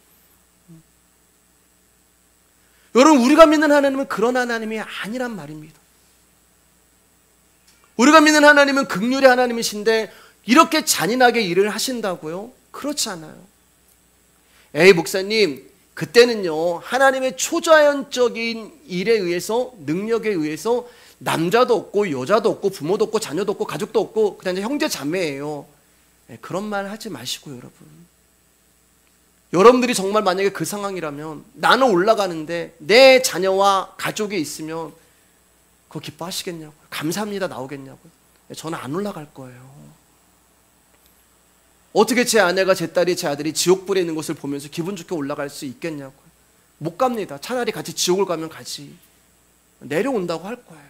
여러분, 우리가 믿는 하나님은 그런 하나님이 아니란 말입니다. 우리가 믿는 하나님은 긍휼의 하나님이신데 이렇게 잔인하게 일을 하신다고요? 그렇지 않아요. 에이 목사님, 그때는요 하나님의 초자연적인 일에 의해서, 능력에 의해서 남자도 없고 여자도 없고 부모도 없고 자녀도 없고 가족도 없고 그냥 형제 자매예요. 그런 말 하지 마시고요, 여러분. 여러분들이 정말 만약에 그 상황이라면 나는 올라가는데 내 자녀와 가족이 있으면 그거 기뻐하시겠냐고요. 감사합니다 나오겠냐고요. 저는 안 올라갈 거예요. 어떻게 제 아내가 제 딸이 제 아들이 지옥불에 있는 것을 보면서 기분 좋게 올라갈 수 있겠냐고요. 못 갑니다. 차라리 같이 지옥을 가면 가지. 내려온다고 할 거예요.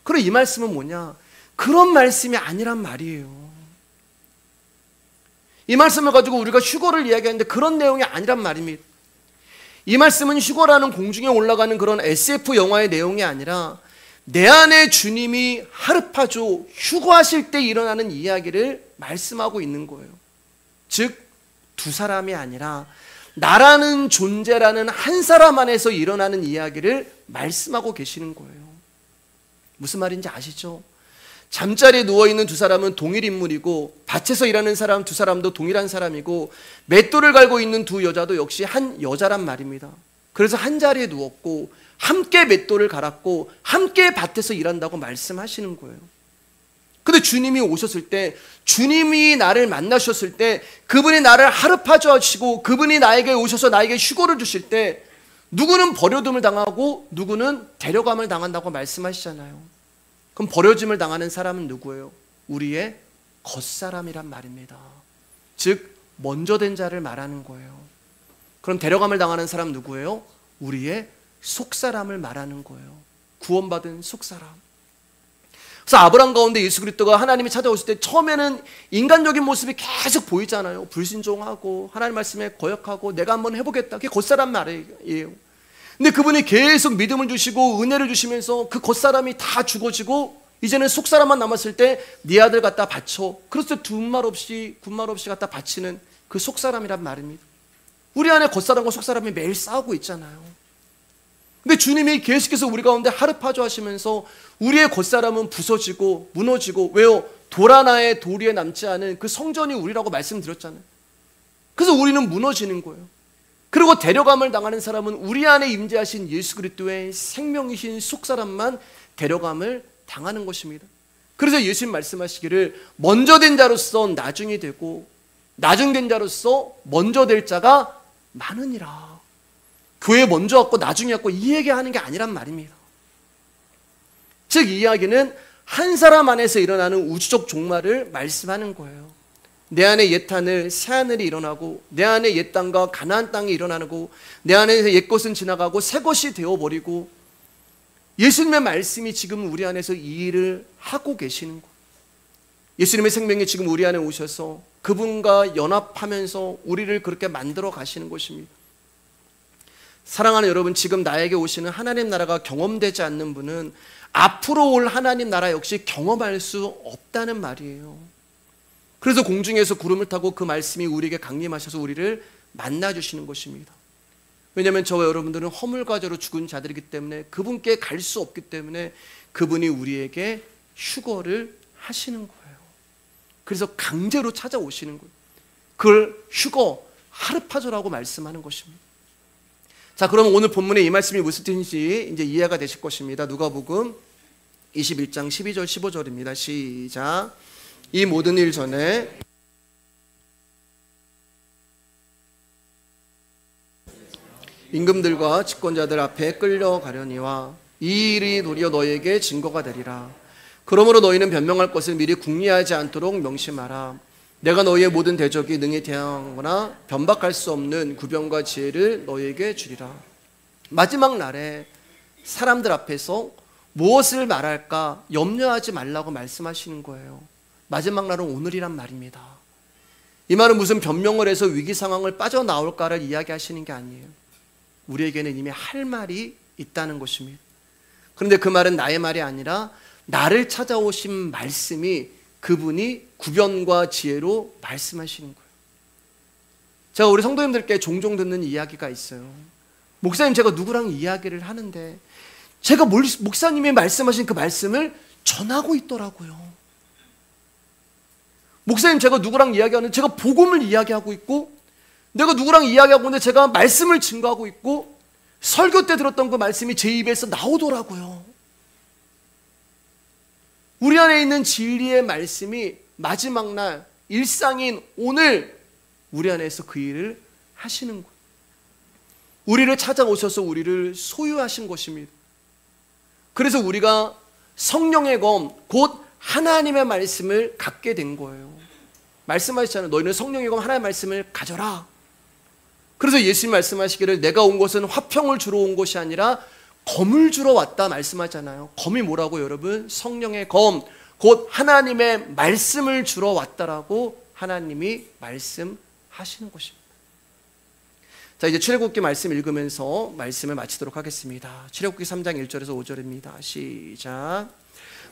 그럼 이 말씀은 뭐냐? 그런 말씀이 아니란 말이에요. 이 말씀을 가지고 우리가 휴거를 이야기하는데 그런 내용이 아니란 말입니다. 이 말씀은 휴거라는 공중에 올라가는 그런 SF 영화의 내용이 아니라 내 안에 주님이 하르파조 휴거하실 때 일어나는 이야기를 말씀하고 있는 거예요. 즉 두 사람이 아니라 나라는 존재라는 한 사람 안에서 일어나는 이야기를 말씀하고 계시는 거예요. 무슨 말인지 아시죠? 잠자리에 누워있는 두 사람은 동일 인물이고 밭에서 일하는 사람 두 사람도 동일한 사람이고 맷돌을 갈고 있는 두 여자도 역시 한 여자란 말입니다. 그래서 한 자리에 누웠고 함께 맷돌을 갈았고 함께 밭에서 일한다고 말씀하시는 거예요. 근데 주님이 오셨을 때, 주님이 나를 만나셨을 때, 그분이 나를 하르파조 하시고 그분이 나에게 오셔서 나에게 휴거를 주실 때 누구는 버려둠을 당하고 누구는 데려감을 당한다고 말씀하시잖아요. 그럼 버려짐을 당하는 사람은 누구예요? 우리의 겉사람이란 말입니다. 즉 먼저 된 자를 말하는 거예요. 그럼 데려감을 당하는 사람 누구예요? 우리의 속사람을 말하는 거예요. 구원받은 속사람. 그래서 아브라함 가운데 예수 그리스도가 하나님이 찾아오실 때 처음에는 인간적인 모습이 계속 보이잖아요. 불순종하고 하나님 말씀에 거역하고 내가 한번 해보겠다. 그게 겉사람 말이에요. 근데 그분이 계속 믿음을 주시고 은혜를 주시면서 그 겉사람이 다 죽어지고 이제는 속사람만 남았을 때 네 아들 갖다 바쳐. 그래서 군말 없이 갖다 바치는 그 속사람이란 말입니다. 우리 안에 겉사람과 속사람이 매일 싸우고 있잖아요. 근데 주님이 계속해서 우리 가운데 하르파조 하시면서 우리의 겉사람은 부서지고 무너지고, 왜요? 돌 하나에 돌 위에 남지 않은 그 성전이 우리라고 말씀드렸잖아요. 그래서 우리는 무너지는 거예요. 그리고 데려감을 당하는 사람은 우리 안에 임재하신 예수 그리스도의 생명이신 속사람만 데려감을 당하는 것입니다. 그래서 예수님 말씀하시기를 먼저 된 자로서 나중이 되고 나중된 자로서 먼저 될 자가 많으니라. 교회 먼저 왔고 나중에 왔고 이 얘기하는 게 아니란 말입니다. 즉 이 이야기는 한 사람 안에서 일어나는 우주적 종말을 말씀하는 거예요. 내 안에 옛 하늘 새 하늘이 일어나고 내 안에 옛 땅과 가나안 땅이 일어나고 내 안에서 옛 것은 지나가고 새 것이 되어버리고 예수님의 말씀이 지금 우리 안에서 이 일을 하고 계시는 거예요. 예수님의 생명이 지금 우리 안에 오셔서 그분과 연합하면서 우리를 그렇게 만들어 가시는 것입니다. 사랑하는 여러분, 지금 나에게 오시는 하나님 나라가 경험되지 않는 분은 앞으로 올 하나님 나라 역시 경험할 수 없다는 말이에요. 그래서 공중에서 구름을 타고 그 말씀이 우리에게 강림하셔서 우리를 만나주시는 것입니다. 왜냐하면 저와 여러분들은 허물과저로 죽은 자들이기 때문에 그분께 갈 수 없기 때문에 그분이 우리에게 휴거를 하시는 거예요. 그래서 강제로 찾아오시는 거예요. 그걸 휴거, 하르파조라고 말씀하는 것입니다. 자, 그럼 오늘 본문의 이 말씀이 무슨 뜻인지 이제 이해가 되실 것입니다. 누가복음 21장 12절 15절입니다. 시작. 이 모든 일 전에 임금들과 집권자들 앞에 끌려가려니와 이 일이 도리어 너희에게 증거가 되리라. 그러므로 너희는 변명할 것을 미리 궁리하지 않도록 명심하라. 내가 너희의 모든 대적이 능히 대항하거나 변박할 수 없는 구변과 지혜를 너희에게 주리라. 마지막 날에 사람들 앞에서 무엇을 말할까 염려하지 말라고 말씀하시는 거예요. 마지막 날은 오늘이란 말입니다. 이 말은 무슨 변명을 해서 위기 상황을 빠져나올까를 이야기하시는 게 아니에요. 우리에게는 이미 할 말이 있다는 것입니다. 그런데 그 말은 나의 말이 아니라 나를 찾아오신 말씀이 그분이 구변과 지혜로 말씀하시는 거예요. 제가 우리 성도님들께 종종 듣는 이야기가 있어요. 목사님, 제가 누구랑 이야기를 하는데 제가 목사님이 말씀하신 그 말씀을 전하고 있더라고요. 목사님, 제가 누구랑 이야기하는데 제가 복음을 이야기하고 있고 내가 누구랑 이야기하고 있는데 제가 말씀을 증거하고 있고 설교 때 들었던 그 말씀이 제 입에서 나오더라고요. 우리 안에 있는 진리의 말씀이 마지막 날 일상인 오늘 우리 안에서 그 일을 하시는 거예요. 우리를 찾아오셔서 우리를 소유하신 것입니다. 그래서 우리가 성령의 검, 곧 하나님의 말씀을 갖게 된 거예요. 말씀하시잖아요. 너희는 성령의 검 하나님의 말씀을 가져라. 그래서 예수님 말씀하시기를 내가 온 것은 화평을 주러 온 것이 아니라 검을 주러 왔다 말씀하잖아요. 검이 뭐라고 여러분? 성령의 검, 곧 하나님의 말씀을 주러 왔다라고 하나님이 말씀하시는 것입니다. 자, 이제 출애굽기 말씀 읽으면서 말씀을 마치도록 하겠습니다. 출애굽기 3장 1절에서 5절입니다. 시작.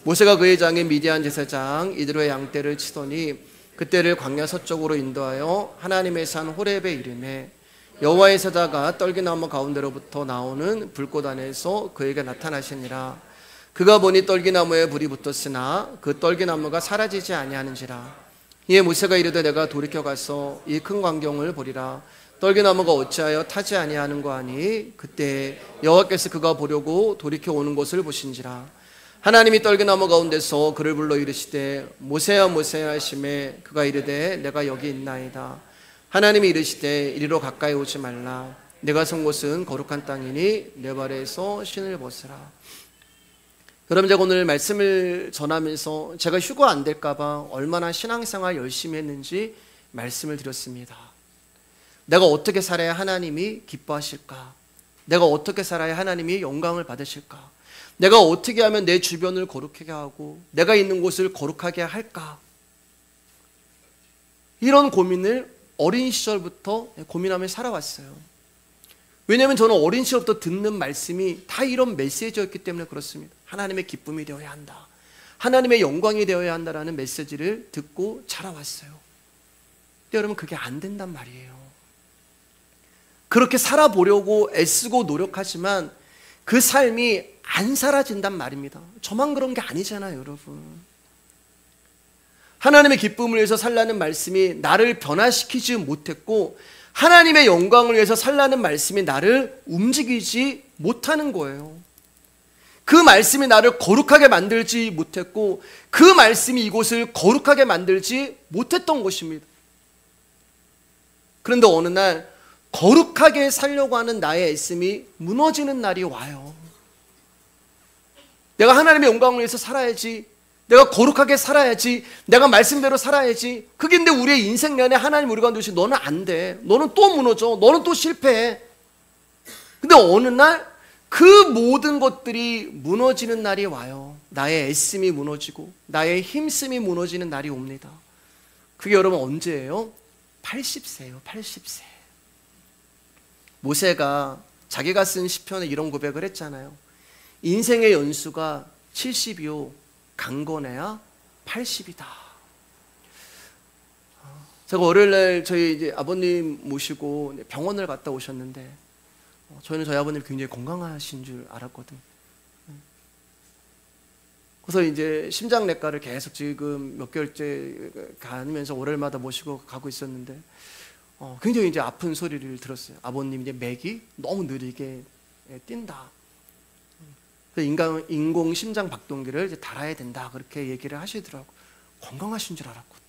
모세가 그의 장인 미디안 제사장 이드로의 양떼를 치더니 그떼를 광야 서쪽으로 인도하여 하나님의 산 호렙에 이르매 여호와의 사자가 떨기나무 가운데로부터 나오는 불꽃 안에서 그에게 나타나시니라. 그가 보니 떨기나무에 불이 붙었으나 그 떨기나무가 사라지지 아니하는지라. 이에 모세가 이르되 내가 돌이켜 가서 이 큰 광경을 보리라. 떨기나무가 어찌하여 타지 아니하는고 하니 그때 여호와께서 그가 보려고 돌이켜 오는 것을 보신지라. 하나님이 떨기나무 가운데서 그를 불러 이르시되 모세야 모세야 하시매 그가 이르되 내가 여기 있나이다. 하나님이 이르시되 이리로 가까이 오지 말라. 내가 선 곳은 거룩한 땅이니 내 발에서 신을 벗으라. 여러분, 제가 오늘 말씀을 전하면서 제가 휴거 안 될까 봐 얼마나 신앙생활 열심히 했는지 말씀을 드렸습니다. 내가 어떻게 살아야 하나님이 기뻐하실까? 내가 어떻게 살아야 하나님이 영광을 받으실까? 내가 어떻게 하면 내 주변을 거룩하게 하고 내가 있는 곳을 거룩하게 할까? 이런 고민을 어린 시절부터 고민하며 살아왔어요. 왜냐하면 저는 어린 시절부터 듣는 말씀이 다 이런 메시지였기 때문에 그렇습니다. 하나님의 기쁨이 되어야 한다. 하나님의 영광이 되어야 한다라는 메시지를 듣고 자라왔어요. 근데 여러분, 그게 안 된단 말이에요. 그렇게 살아보려고 애쓰고 노력하지만 그 삶이 안 사라진단 말입니다. 저만 그런 게 아니잖아요, 여러분. 하나님의 기쁨을 위해서 살라는 말씀이 나를 변화시키지 못했고 하나님의 영광을 위해서 살라는 말씀이 나를 움직이지 못하는 거예요. 그 말씀이 나를 거룩하게 만들지 못했고 그 말씀이 이곳을 거룩하게 만들지 못했던 것입니다. 그런데 어느 날 거룩하게 살려고 하는 나의 애씀이 무너지는 날이 와요. 내가 하나님의 영광을 위해서 살아야지, 내가 거룩하게 살아야지, 내가 말씀대로 살아야지. 그게 근데 우리의 인생 내내 하나님 우리가 누시 너는 안 돼, 너는 또 무너져, 너는 또 실패해. 근데 어느 날 그 모든 것들이 무너지는 날이 와요. 나의 애씀이 무너지고 나의 힘씀이 무너지는 날이 옵니다. 그게 여러분 언제예요? 80세예요. 80세. 모세가 자기가 쓴 시편에 이런 고백을 했잖아요. 인생의 연수가 70이요 강건해야 80이다. 제가 월요일날 저희 이제 아버님 모시고 병원을 갔다 오셨는데, 저희는 저희 아버님 굉장히 건강하신 줄 알았거든요. 그래서 이제 심장내과를 계속 지금 몇 개월째 가면서 월요일마다 모시고 가고 있었는데, 굉장히 이제 아픈 소리를 들었어요. 아버님 이제 맥이 너무 느리게 뛴다. 그래서 인공 심장 박동기를 이제 달아야 된다, 그렇게 얘기를 하시더라고. 건강하신 줄 알았거든요.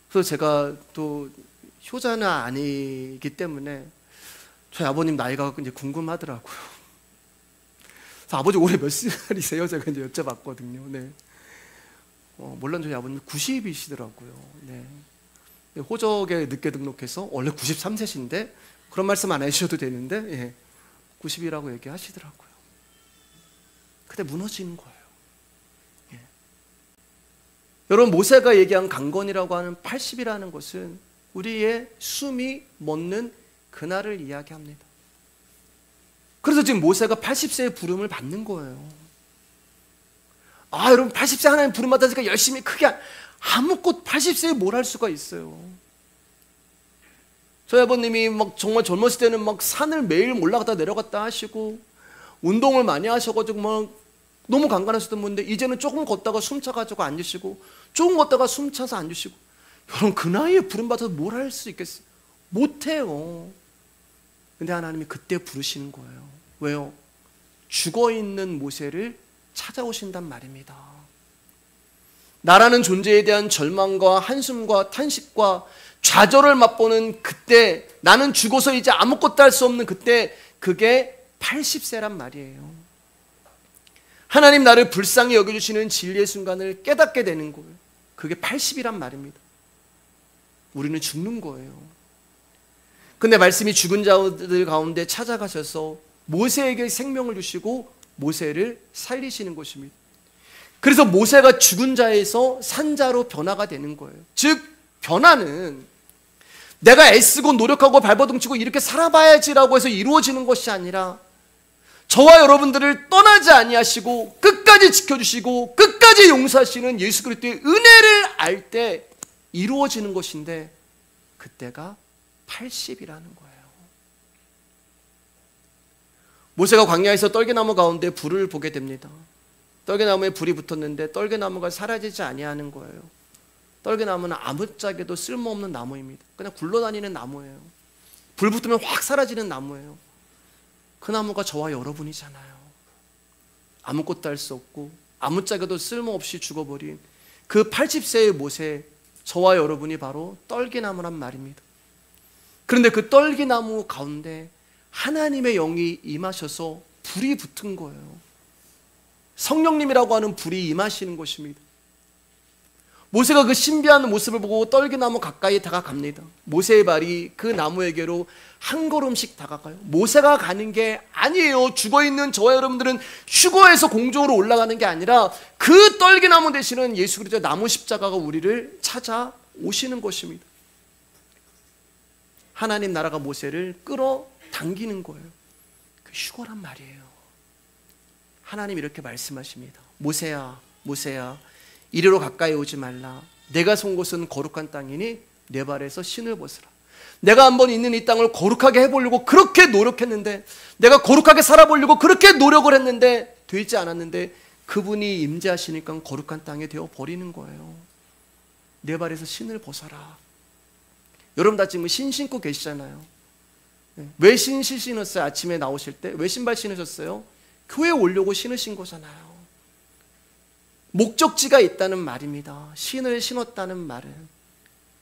그래서 제가 또 효자는 아니기 때문에 저희 아버님 나이가 이제 궁금하더라고요. 그래서 아버지 올해 몇 살이세요? 제가 이제 여쭤봤거든요. 네. 물론 저희 아버님 90이시더라고요. 네. 호적에 늦게 등록해서 원래 93세신데 그런 말씀 안 해주셔도 되는데, 예, 90이라고 얘기하시더라고요. 그때 무너지는 거예요. 예. 여러분, 모세가 얘기한 강건이라고 하는 80이라는 것은 우리의 숨이 멎는 그날을 이야기합니다. 그래서 지금 모세가 80세의 부름을 받는 거예요. 아, 여러분, 80세 하나님 부름 받았으니까 열심히 크게 아무것도 80세에 뭘 할 수가 있어요. 저희 아버님이 막 정말 젊었을 때는 막 산을 매일 올라갔다 내려갔다 하시고 운동을 많이 하셔가지고 막 너무 강간하셨던 분인데, 이제는 조금 걷다가 숨차가지고 앉으시고 조금 걷다가 숨차서 앉으시고. 여러분, 그 나이에 부름 받아서 뭘 할 수 있겠어요? 못해요. 근데 하나님이 그때 부르시는 거예요. 왜요? 죽어있는 모세를 찾아오신단 말입니다. 나라는 존재에 대한 절망과 한숨과 탄식과 좌절을 맛보는 그때, 나는 죽어서 이제 아무것도 할 수 없는 그때, 그게 80세란 말이에요. 하나님 나를 불쌍히 여겨주시는 진리의 순간을 깨닫게 되는 거예요. 그게 80이란 말입니다. 우리는 죽는 거예요. 근데 말씀이 죽은 자들 가운데 찾아가셔서 모세에게 생명을 주시고 모세를 살리시는 것입니다. 그래서 모세가 죽은 자에서 산자로 변화가 되는 거예요. 즉, 변화는 내가 애쓰고 노력하고 발버둥치고 이렇게 살아봐야지라고 해서 이루어지는 것이 아니라, 저와 여러분들을 떠나지 아니하시고 끝까지 지켜주시고 끝까지 용서하시는 예수 그리스도의 은혜를 알 때 이루어지는 것인데, 그때가 80이라는 거예요. 모세가 광야에서 떨기나무 가운데 불을 보게 됩니다. 떨기나무에 불이 붙었는데 떨기나무가 사라지지 아니하는 거예요. 떨기나무는 아무짝에도 쓸모없는 나무입니다. 그냥 굴러다니는 나무예요. 불 붙으면 확 사라지는 나무예요. 그 나무가 저와 여러분이잖아요. 아무것도 할 수 없고 아무짝에도 쓸모없이 죽어버린 그 80세의 모세, 저와 여러분이 바로 떨기나무란 말입니다. 그런데 그 떨기나무 가운데 하나님의 영이 임하셔서 불이 붙은 거예요. 성령님이라고 하는 불이 임하시는 것입니다. 모세가 그 신비한 모습을 보고 떨기나무 가까이 다가갑니다. 모세의 발이 그 나무에게로 한 걸음씩 다가가요. 모세가 가는 게 아니에요. 죽어있는 저와 여러분들은 휴거해서 공중으로 올라가는 게 아니라 그 떨기나무 되시는 예수 그리스도의 나무 십자가가 우리를 찾아오시는 것입니다. 하나님 나라가 모세를 끌어당기는 거예요. 그 휴거란 말이에요. 하나님 이렇게 말씀하십니다. 모세야, 모세야, 이리로 가까이 오지 말라. 내가 선 곳은 거룩한 땅이니 내 발에서 신을 벗으라. 내가 한번 있는 이 땅을 거룩하게 해보려고 그렇게 노력했는데, 내가 거룩하게 살아보려고 그렇게 노력을 했는데 되지 않았는데, 그분이 임재하시니까 거룩한 땅에 되어 버리는 거예요. 내 발에서 신을 벗어라. 여러분 다 지금 신 신고 계시잖아요. 왜 신 신었어요? 아침에 나오실 때 왜 신발 신으셨어요? 교회에 오려고 신으신 거잖아요. 목적지가 있다는 말입니다. 신을 신었다는 말은.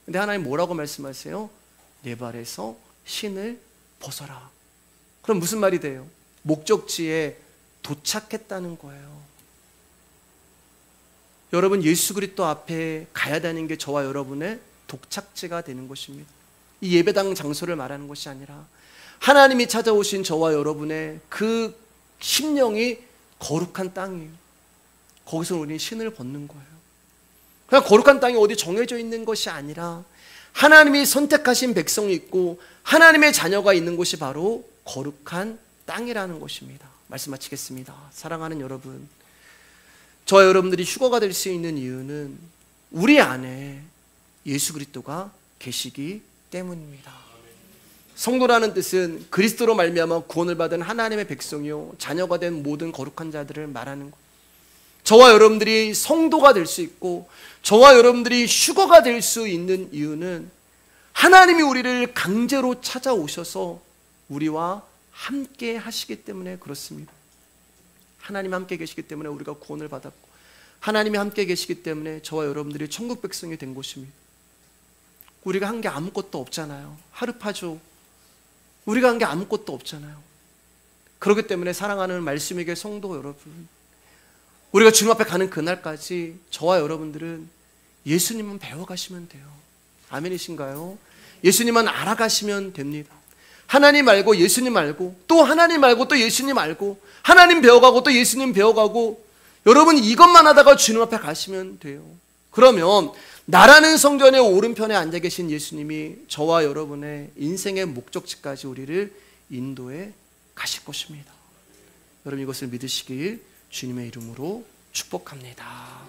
근데 하나님 뭐라고 말씀하세요? 내 발에서 신을 벗어라. 그럼 무슨 말이 돼요? 목적지에 도착했다는 거예요. 여러분, 예수 그리스도 앞에 가야 되는 게 저와 여러분의 도착지가 되는 것입니다. 이 예배당 장소를 말하는 것이 아니라 하나님이 찾아오신 저와 여러분의 그 심령이 거룩한 땅이에요. 거기서 우리는 신을 벗는 거예요. 그냥 거룩한 땅이 어디 정해져 있는 것이 아니라 하나님이 선택하신 백성이 있고 하나님의 자녀가 있는 곳이 바로 거룩한 땅이라는 것입니다. 말씀 마치겠습니다. 사랑하는 여러분, 저와 여러분들이 휴거가 될 수 있는 이유는 우리 안에 예수 그리스도가 계시기 때문입니다. 성도라는 뜻은 그리스도로 말미암아 구원을 받은 하나님의 백성이요 자녀가 된 모든 거룩한 자들을 말하는 것. 저와 여러분들이 성도가 될 수 있고 저와 여러분들이 휴거가 될 수 있는 이유는 하나님이 우리를 강제로 찾아오셔서 우리와 함께 하시기 때문에 그렇습니다. 하나님 함께 계시기 때문에 우리가 구원을 받았고 하나님이 함께 계시기 때문에 저와 여러분들이 천국 백성이 된 것입니다. 우리가 한 게 아무것도 없잖아요. 하루파죠. 우리가 한 게 아무것도 없잖아요. 그렇기 때문에 사랑하는 말씀에게 성도 여러분, 우리가 주님 앞에 가는 그날까지 저와 여러분들은 예수님만 배워가시면 돼요. 아멘이신가요? 예수님만 알아가시면 됩니다. 하나님 알고 예수님 알고 또 하나님 알고 또 예수님 알고 하나님 배워가고 또 예수님 배워가고 여러분 이것만 하다가 주님 앞에 가시면 돼요. 그러면 나라는 성전의 오른편에 앉아 계신 예수님이 저와 여러분의 인생의 목적지까지 우리를 인도해 가실 것입니다. 여러분 이것을 믿으시길 주님의 이름으로 축복합니다.